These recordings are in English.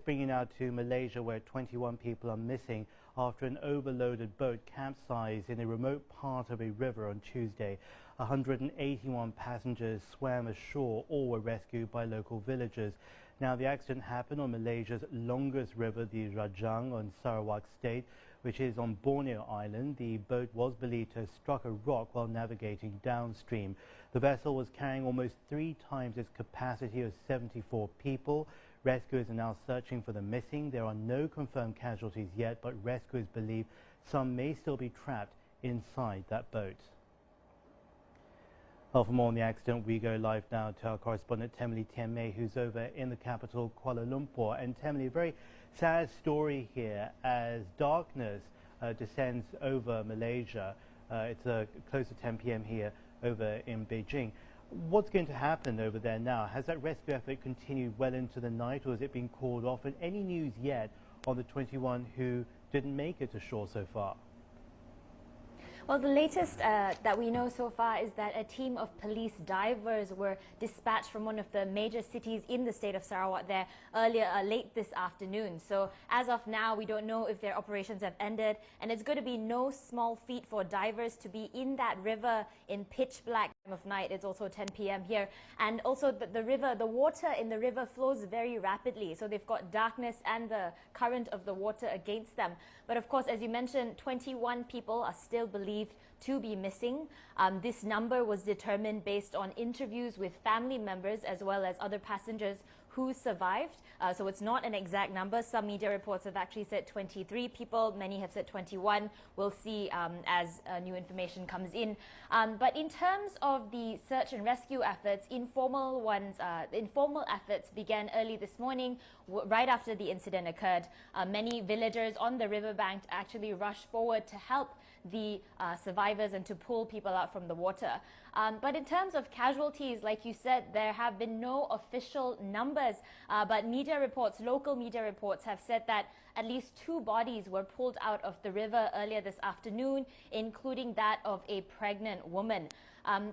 bringing now to Malaysia, where 21 people are missing after an overloaded boat capsized in a remote part of a river on Tuesday. 181 passengers swam ashore. All were rescued by local villagers. Now, the accident happened on Malaysia's longest river, the Rajang, on Sarawak State, which is on Borneo Island. The boat was believed to have struck a rock while navigating downstream. The vessel was carrying almost 3 times its capacity of 74 people. Rescuers are now searching for the missing. There are no confirmed casualties yet, but rescuers believe some may still be trapped inside that boat. Well, for more on the accident, we go live now to our correspondent Temily Tianmei, who's over in the capital, Kuala Lumpur. And Temily, a very sad story here as darkness descends over Malaysia. It's close to 10 p.m. here over in Beijing. What's going to happen over there now? Has that rescue effort continued well into the night, or has it been called off? And any news yet on the 21 who didn't make it to shore so far? Well, the latest that we know so far is that a team of police divers were dispatched from one of the major cities in the state of Sarawak there late this afternoon. So as of now, we don't know if their operations have ended, and it's going to be no small feat for divers to be in that river in pitch black time of night. It's also 10 p.m. here, and also the water in the river flows very rapidly. So they've got darkness and the current of the water against them. But of course, as you mentioned, 21 people are still believed to be missing. This number was determined based on interviews with family members as well as other passengers who survived. So it's not an exact number. Some media reports have actually said 23 people. Many have said 21. We'll see as new information comes in. But in terms of the search and rescue efforts, informal efforts began early this morning, right after the incident occurred. Many villagers on the riverbank actually rushed forward to help the survivors and to pull people out from the water. But in terms of casualties, like you said, there have been no official numbers, but local media reports have said that at least 2 bodies were pulled out of the river earlier this afternoon, including that of a pregnant woman.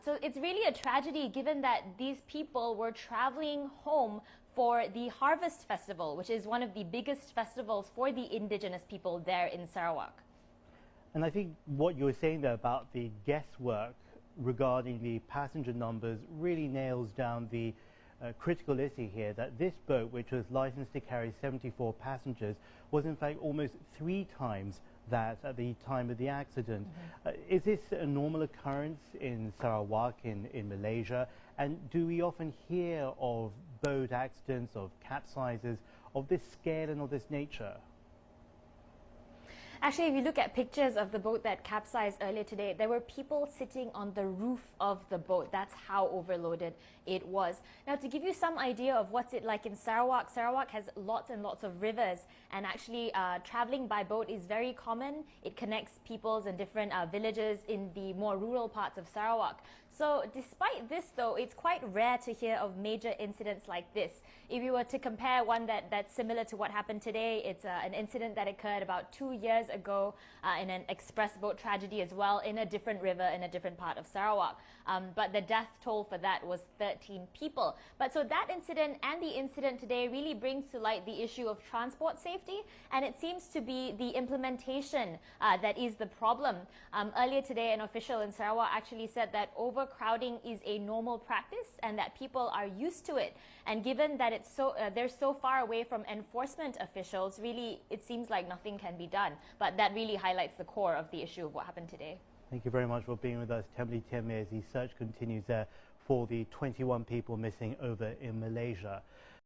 So it's really a tragedy given that these people were traveling home for the Harvest Festival, which is one of the biggest festivals for the indigenous people there in Sarawak. And I think what you were saying there about the guesswork regarding the passenger numbers really nails down the critical issue here, that this boat, which was licensed to carry 74 passengers, was in fact almost 3 times that at the time of the accident. Is this a normal occurrence in Sarawak, in Malaysia? And do we often hear of boat accidents, of capsizes of this scale and of this nature? Actually, if you look at pictures of the boat that capsized earlier today, there were people sitting on the roof of the boat. That's how overloaded it was. Now, to give you some idea of what's it like in Sarawak, Sarawak has lots and lots of rivers, and actually traveling by boat is very common. It connects peoples and different villages in the more rural parts of Sarawak. So despite this, though, it's quite rare to hear of major incidents like this. If you were to compare one that's similar to what happened today, it's an incident that occurred about 2 years ago in an express boat tragedy as well, in a different river in a different part of Sarawak. But the death toll for that was 13 people. But so that incident and the incident today really brings to light the issue of transport safety, and it seems to be the implementation that is the problem. Earlier today, an official in Sarawak actually said that overcrowding is a normal practice and that people are used to it. And given that they're so far away from enforcement officials, really it seems like nothing can be done. But that really highlights the core of the issue of what happened today. Thank you very much for being with us, Temily Tianmei, as the search continues there for the 21 people missing over in Malaysia.